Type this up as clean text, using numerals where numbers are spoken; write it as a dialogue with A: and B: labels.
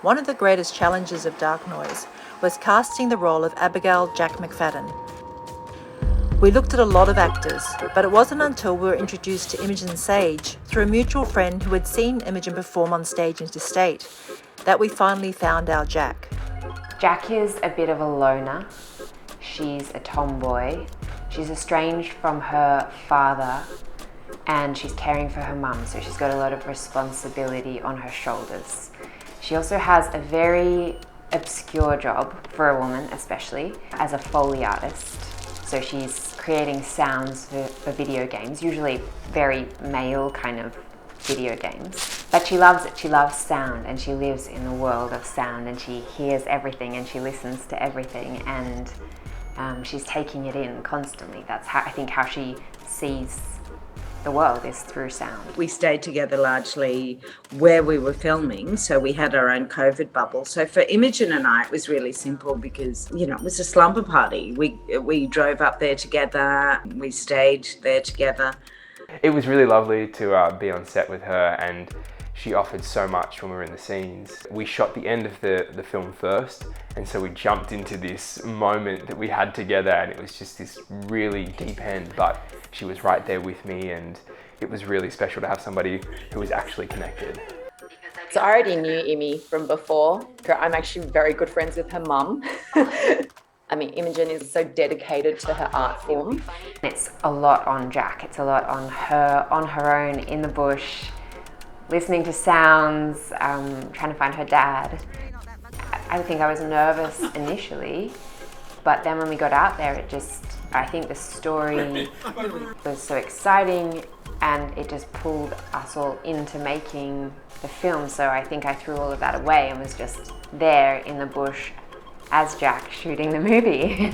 A: One of the greatest challenges of Dark Noise was casting the role of Abigail Jack McFadden. We looked at a lot of actors, but it wasn't until we were introduced to Imogen Sage through a mutual friend who had seen Imogen perform on stage interstate that we finally found our Jack.
B: Jack is a bit of a loner. She's a tomboy. She's estranged from her father and she's caring for her mum, so she's got a lot of responsibility on her shoulders. She also has a very obscure job, for a woman especially, as a Foley artist. So she's creating sounds for video games, usually very male kind of video games. But she loves it, she loves sound, and she lives in the world of sound, and she hears everything and she listens to everything, and she's taking it in constantly. That's how I think how she sees the world, is through sound.
C: We stayed together largely where we were filming, so we had our own COVID bubble. So for Imogen and I, it was really simple because, it was a slumber party. We drove up there together, we stayed there together.
D: It was really lovely to be on set with her, and she offered so much when we were in the scenes. We shot the end of the film first, and so we jumped into this moment that we had together, and it was just this really deep end, but she was right there with me, and it was really special to have somebody who was actually connected.
E: So I already knew Imi from before. I'm actually very good friends with her mum. I mean, Imogen is so dedicated to her art form.
B: It's a lot on Jack. It's a lot on her own, in the bush, listening to sounds, trying to find her dad. I think I was nervous initially, but then when we got out there, I think the story was so exciting, and it just pulled us all into making the film. So I think I threw all of that away and was just there in the bush as Jack shooting the movie.